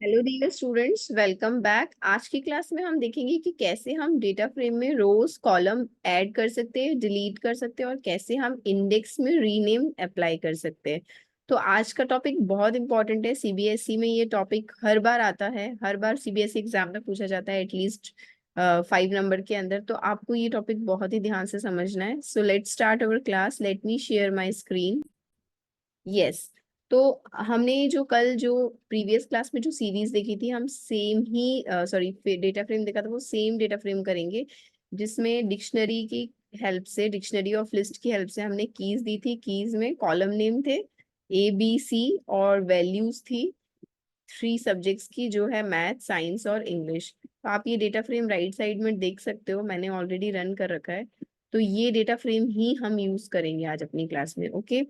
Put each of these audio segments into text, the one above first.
Hello dear students, welcome back. आज की class में हम देखेंगे कि कैसे हम डेटा फ्रेम में रोज कॉलम ऐड कर सकते हैं, डिलीट कर सकते हैं और कैसे हम इंडेक्स में रीनेम अप्लाई कर सकते हैं। तो आज का टॉपिक बहुत इंपॉर्टेंट है। सीबीएसई में ये टॉपिक हर बार आता है, हर बार सीबीएसई एग्जाम में पूछा जाता है एटलीस्ट 5 नंबर के अंदर। तो आपको ये टॉपिक बहुत ही ध्यान से समझना है। So let's start our class. Let me share my screen. Yes. तो हमने जो कल जो प्रीवियस क्लास में जो सीरीज देखी थी, हम सेम ही सॉरी डेटा फ्रेम देखा था, वो सेम डेटा फ्रेम करेंगे जिसमें डिक्शनरी की हेल्प से, डिक्शनरी ऑफ लिस्ट की हेल्प से हमने कीज दी थी। कीज में कॉलम नेम थे ABC और वैल्यूज थी 3 सब्जेक्ट्स की, जो है मैथ, साइंस और इंग्लिश। तो आप ये डेटा फ्रेम राइट साइड में देख सकते हो, मैंने ऑलरेडी रन कर रखा है। तो ये डेटा फ्रेम ही हम यूज करेंगे आज अपनी क्लास में। ओके।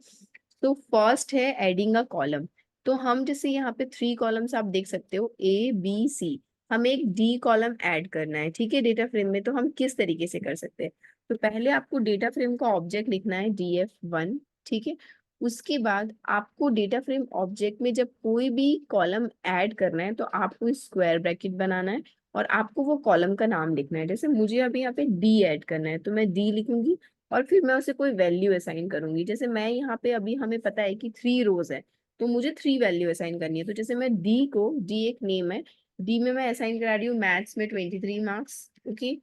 तो फर्स्ट है एडिंग अ कॉलम। तो हम जैसे यहाँ पे 3 कॉलम्स आप देख सकते हो, ABC। हमें एक D कॉलम ऐड करना है, ठीक है, डेटा फ्रेम में। तो हम किस तरीके से कर सकते हैं? तो पहले आपको डेटा फ्रेम का ऑब्जेक्ट लिखना है DF1, ठीक है। उसके बाद आपको डेटा फ्रेम ऑब्जेक्ट में जब कोई भी कॉलम ऐड करना है तो आपको स्क्वायर ब्रैकेट बनाना है और आपको वो कॉलम का नाम लिखना है। जैसे मुझे अभी यहाँ पे D ऐड करना है तो मैं D लिखूंगी और फिर मैं उसे कोई वैल्यू असाइन करूंगी। जैसे मैं यहाँ पे, अभी हमें पता है कि 3 रोज है तो मुझे 3 वैल्यू असाइन करनी है। तो जैसे मैं डी को, डी एक नेम है, डी में मैं असाइन करा रही हूँ मैथ्स में 23 मार्क्स। ओके।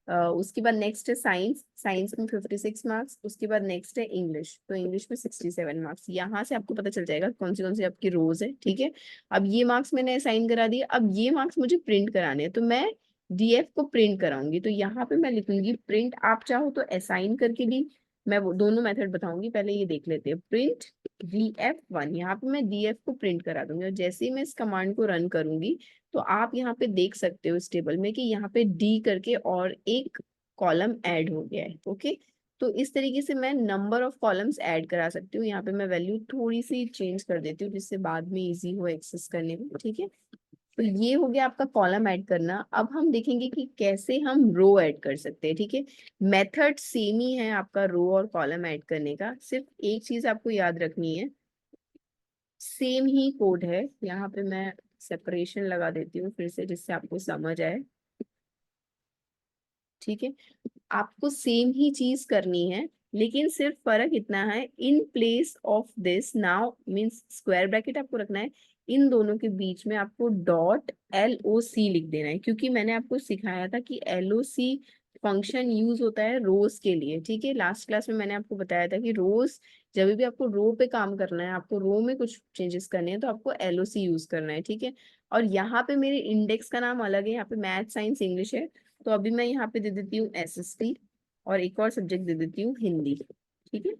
उसके बाद नेक्स्ट है साइंस, साइंस में 56 मार्क्स। उसके बाद नेक्स्ट है इंग्लिश, तो इंग्लिश में 67 मार्क्स। यहाँ से आपको पता चल जाएगा कौन सी आपकी रोज है, ठीक है। अब ये मार्क्स मैंने असाइन करा दिए, अब ये मार्क्स मुझे प्रिंट कराने हैं तो मैं DF को प्रिंट कराऊंगी। तो यहाँ पे मैं लिखूंगी प्रिंट। आप चाहो तो असाइन करके भी, मैं वो दोनों मेथड बताऊंगी, पहले ये देख लेते हैं। प्रिंट DF1, यहाँ पे मैं DF को प्रिंट करा दूंगी और जैसे ही मैं इस कमांड को रन करूंगी तो आप यहाँ पे देख सकते हो इस टेबल में कि यहाँ पे D करके और एक कॉलम ऐड हो गया है। ओके। तो इस तरीके से मैं नंबर ऑफ कॉलम्स ऐड करा सकती हूँ। यहाँ पे मैं वैल्यू थोड़ी सी चेंज कर देती हूँ जिससे बाद में इजी हो एक्सेस करने में, ठीक है। तो ये हो गया आपका कॉलम ऐड करना। अब हम देखेंगे कि कैसे हम रो ऐड कर सकते हैं, ठीक है। मेथड सेम ही है आपका रो और कॉलम ऐड करने का, सिर्फ एक चीज आपको याद रखनी है, सेम ही कोड है। यहाँ पे मैं सेपरेशन लगा देती हूँ फिर से जिससे आपको समझ आए, ठीक है। आपको सेम ही चीज करनी है, लेकिन सिर्फ फर्क इतना है, in place of this now means square bracket आपको रखना है, इन दोनों के बीच में आपको डॉट LOC लिख देना है। क्योंकि मैंने आपको सिखाया था कि LOC फंक्शन यूज होता है रोज के लिए, ठीक है। लास्ट क्लास में मैंने आपको बताया था कि रोज, जब भी आपको रो पे काम करना है, आपको रो में कुछ चेंजेस करने हैं तो आपको LOC यूज करना है, ठीक है। और यहाँ पे मेरे इंडेक्स का नाम अलग है, यहाँ पे मैथ, साइंस, इंग्लिश है। तो अभी मैं यहाँ पे दे देती हूँ SST और एक और सब्जेक्ट दे देती हूँ हिंदी, ठीक है।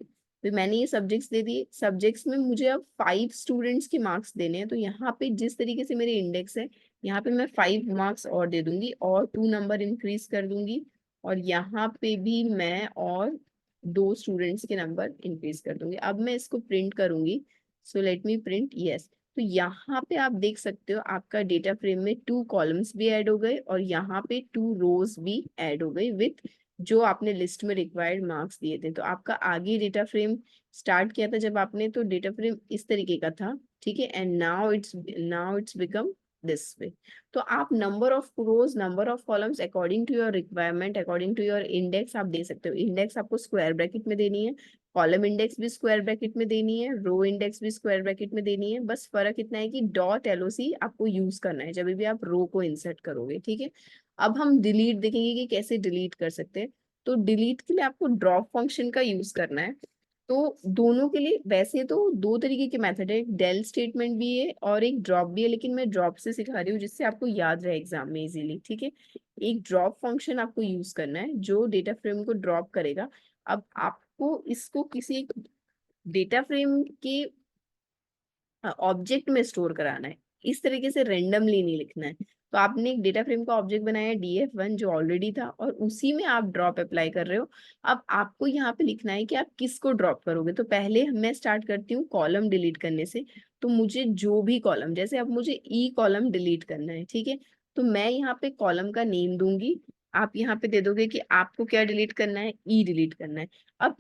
तो मैंने ये सब्जेक्ट्स दे दिए। सब्जेक्ट्स में मुझे अब 5 स्टूडेंट्स के मार्क्स देने हैं, तो यहाँ पे जिस तरीके से मेरे इंडेक्स है, यहाँ पे मैं 5 मार्क्स और दे दूंगी और 2 नंबर इंक्रीज कर दूंगी। और यहाँ पे भी मैं और 2 स्टूडेंट्स के नंबर इंक्रीज कर दूंगी। अब मैं इसको प्रिंट करूंगी। So let me print yes. तो यहाँ पे आप देख सकते हो आपका डेटा फ्रेम में 2 कॉलम्स भी ऐड हो गए और यहाँ पे 2 रोज भी ऐड हो गई विथ जो आपने लिस्ट में रिक्वायर्ड मार्क्स दिए थे। तो आपका आगे डेटा फ्रेम स्टार्ट किया था जब आपने, तो डेटा फ्रेम इस तरीके का था, ठीक है। And now it's become this way. तो आप number of rows, number of columns according to your requirement, according to your index आप दे सकते हो। इंडेक्स आपको स्क्वायर ब्रैकेट में देनी है, कॉलम इंडेक्स भी स्क्वायर ब्रैकेट में देनी है, रो इंडेक्स भी स्क्वायर ब्रैकेट में देनी है। बस फर्क इतना है कि डॉट LOC आपको यूज करना है जब भी आप रो को इंसर्ट करोगे, ठीक है। अब हम डिलीट देखेंगे कि कैसे डिलीट कर सकते हैं। तो डिलीट के लिए आपको ड्रॉप फंक्शन का यूज करना है। तो दोनों के लिए वैसे तो 2 तरीके के मेथड है, एक डेल स्टेटमेंट भी है और एक ड्रॉप भी है, लेकिन मैं ड्रॉप से सिखा रही हूँ जिससे आपको याद रहे एग्जाम में इजीली, ठीक है। एक ड्रॉप फंक्शन आपको यूज करना है जो डेटा फ्रेम को ड्रॉप करेगा। अब आपको इसको किसी एक डेटा फ्रेम के ऑब्जेक्ट में स्टोर कराना है, इस तरीके से रेंडमली नहीं लिखना है। तो आपने एक डेटा फ्रेम का ऑब्जेक्ट बनाया DF1 जो ऑलरेडी था और उसी में आप ड्रॉप अप्लाई कर रहे हो। अब आपको यहाँ पे लिखना है कि आप किसको ड्रॉप करोगे। तो पहले मैं स्टार्ट करती हूँ कॉलम डिलीट करने से। तो मुझे जो भी कॉलम, जैसे अब मुझे E कॉलम डिलीट करना है, ठीक है। तो मैं यहाँ पे कॉलम का नेम दूंगी, आप यहाँ पे दे दोगे कि आपको क्या डिलीट करना है, E डिलीट करना है। अब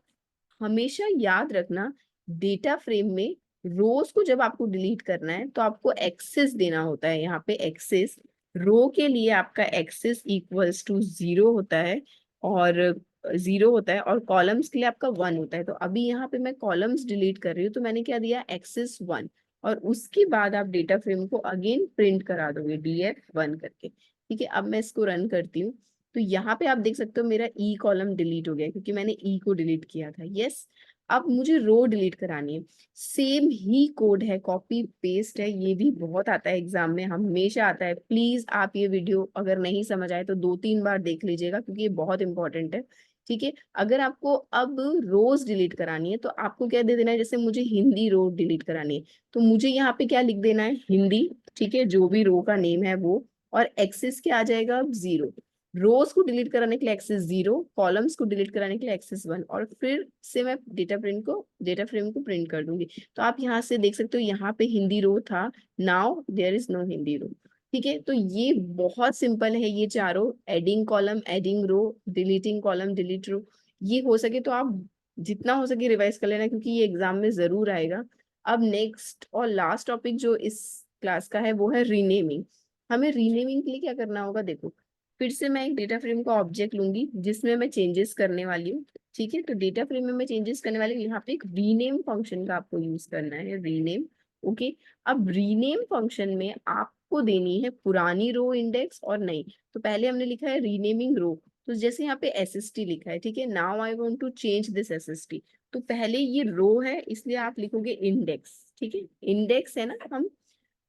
हमेशा याद रखना, डेटा फ्रेम में रोज को जब आपको डिलीट करना है तो आपको एक्सेस देना होता है, यहाँ पे एक्सेस। रो के लिए आपका एक्सेस इक्वल्स टू 0 होता है, और 0 होता है, और कॉलम्स के लिए आपका 1 होता है। तो अभी यहाँ पे मैं कॉलम्स डिलीट कर रही हूँ, तो मैंने क्या दिया, एक्सेस 1। और उसके बाद आप डेटा फ्रेम को अगेन प्रिंट करा दोगे df1 करके। ठीक है, अब मैं इसको रन करती हूँ। तो यहाँ पे आप देख सकते हो मेरा ई कॉलम डिलीट हो गया, क्योंकि मैंने ई को डिलीट किया था। यस, अब मुझे रो डिलीट करानी है। सेम ही कोड है, कॉपी पेस्ट है, ये भी बहुत आता है एग्जाम में, हमेशा आता है। प्लीज आप ये वीडियो अगर नहीं समझ आए तो 2-3 बार देख लीजिएगा, क्योंकि ये बहुत इंपॉर्टेंट है। ठीक है, अगर आपको अब रोज डिलीट करानी है तो आपको क्या दे देना है, जैसे मुझे हिंदी रो डिलीट करानी है, तो मुझे यहाँ पे क्या लिख देना है, हिंदी। ठीक है, जो भी रो का नेम है वो, और एक्सेस क्या आ जाएगा, अब 0। रोज को डिलीट कराने के लिए एक्सेस 0, कॉलम्स को डिलीट कराने के लिए एक्सेस 1, और फिर से मैं डेटा फ्रेम को प्रिंट कर दूंगी। तो आप यहाँ से देख सकते हो, यहाँ पे हिंदी रो था, now there is no Hindi row. ठीक है, तो ये बहुत सिंपल है, ये चारों, adding column, adding row, deleting column, delete row. ये हो सके तो आप जितना हो सके रिवाइज कर लेना, क्योंकि ये एग्जाम में जरूर आएगा। अब नेक्स्ट और लास्ट टॉपिक जो इस क्लास का है वो है रीनेमिंग। हमें रीनेमिंग के लिए क्या करना होगा, देखो, फिर से मैं एक डेटा फ्रेम का ऑब्जेक्ट लूंगी जिसमें मैं चेंजेस करने वाली हूँ। ठीक है, तो डेटा फ्रेम में मैं चेंजेस करने वाली हूँ, यहाँ पे एक रीनेम फंक्शन का आपको यूज करना है, रीनेम। ओके, अब रीनेम फंक्शन में आपको देनी है पुरानी रो इंडेक्स और नई। तो पहले हमने लिखा है रीनेमिंग रो, तो जैसे यहाँ पे एसएसटी लिखा है, ठीक है, now I want to change this SST. तो पहले ये रो है, इसलिए आप लिखोगे इंडेक्स। ठीक है, इंडेक्स है ना, हम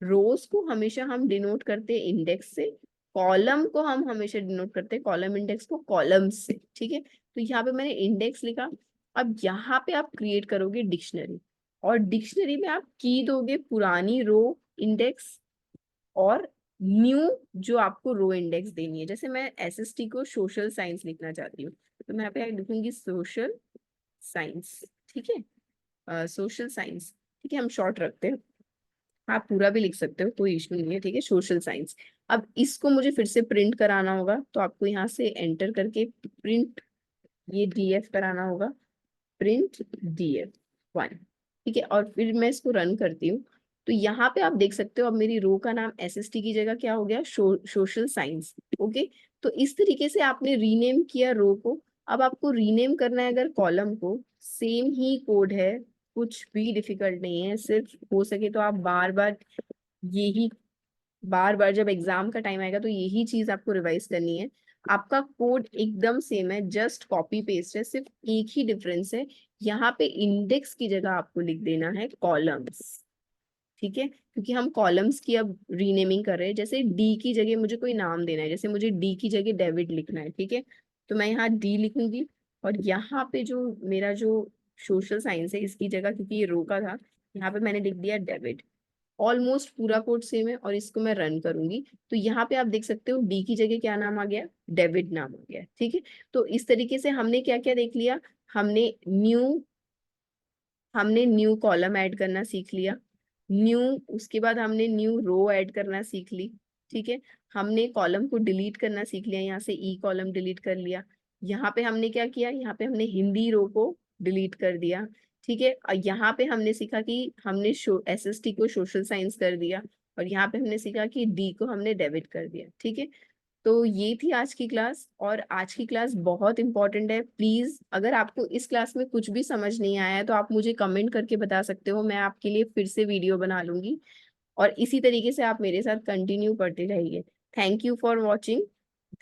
रोज को हमेशा हम डिनोट करते हैं इंडेक्स से, कॉलम को हम हमेशा डिनोट करते हैं, कॉलम इंडेक्स को कॉलम से। ठीक है, तो यहाँ पे मैंने इंडेक्स लिखा। अब यहाँ पे आप क्रिएट करोगे डिक्शनरी, और डिक्शनरी में आप की दोगे पुरानी रो इंडेक्स और न्यू जो आपको रो इंडेक्स देनी है। जैसे मैं एसएसटी को सोशल साइंस लिखना चाहती हूँ, तो मैं यहाँ पे लिखूंगी सोशल साइंस। ठीक है, सोशल साइंस। ठीक है, हम शॉर्ट रखते हैं, आप पूरा भी लिख सकते हो, कोई इशू नहीं है। ठीक है, सोशल साइंस। अब इसको मुझे फिर से प्रिंट कराना होगा, तो आपको यहाँ से एंटर करके प्रिंट, ये डीएफ कराना होगा, प्रिंट df1। ठीक है, और फिर मैं इसको रन करती हूँ। तो यहाँ पे आप देख सकते हो अब मेरी रो का नाम एसएसटी की जगह क्या हो गया, सोशल साइंस। ओके, तो इस तरीके से आपने रीनेम किया रो को। अब आपको रीनेम करना है अगर कॉलम को, सेम ही कोड है, कुछ भी डिफिकल्ट नहीं है। सिर्फ हो सके तो आप यही बार बार जब एग्जाम का टाइम आएगा तो यही चीज आपको रिवाइज करनी है। आपका कोड एकदम सेम है, जस्ट कॉपी पेस्ट है, सिर्फ एक ही डिफरेंस है, यहाँ पे इंडेक्स की जगह आपको लिख देना है कॉलम्स। ठीक है, क्योंकि हम कॉलम्स की अब रीनेमिंग कर रहे हैं। जैसे डी की जगह मुझे कोई नाम देना है, जैसे मुझे डी की जगह डेविड लिखना है। ठीक है, तो मैं यहाँ डी लिखूंगी, और यहाँ पे जो मेरा जो सोशल साइंस है इसकी जगह, क्योंकि ये रो का था, यहाँ पे मैंने लिख दिया डेविड। ऑलमोस्ट पूरा कोड सेम है, और इसको मैं रन करूंगी। तो यहाँ पे आप देख सकते हो डी की जगह क्या नाम आ गया, डेविड नाम आ गया। ठीक है, तो इस तरीके से हमने क्या क्या देख लिया, हमने न्यू कॉलम ऐड करना सीख लिया, न्यू, उसके बाद हमने न्यू रो ऐड करना सीख ली। ठीक है, हमने कॉलम को डिलीट करना सीख लिया, यहाँ से ई कॉलम डिलीट कर लिया। यहाँ पे हमने क्या किया, यहाँ पे हमने हिंदी रो को डिलीट कर दिया। ठीक है, और यहाँ पे हमने सीखा कि हमने एसएसटी को सोशल साइंस कर दिया, और यहाँ पे हमने सीखा कि डी को हमने डेबिट कर दिया। ठीक है, तो ये थी आज की क्लास, और आज की क्लास बहुत इंपॉर्टेंट है। प्लीज अगर आपको इस क्लास में कुछ भी समझ नहीं आया है तो आप मुझे कमेंट करके बता सकते हो, मैं आपके लिए फिर से वीडियो बना लूंगी, और इसी तरीके से आप मेरे साथ कंटिन्यू करते रहिए। Thank you for watching,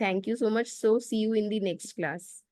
thank you so much, so see you in the next class.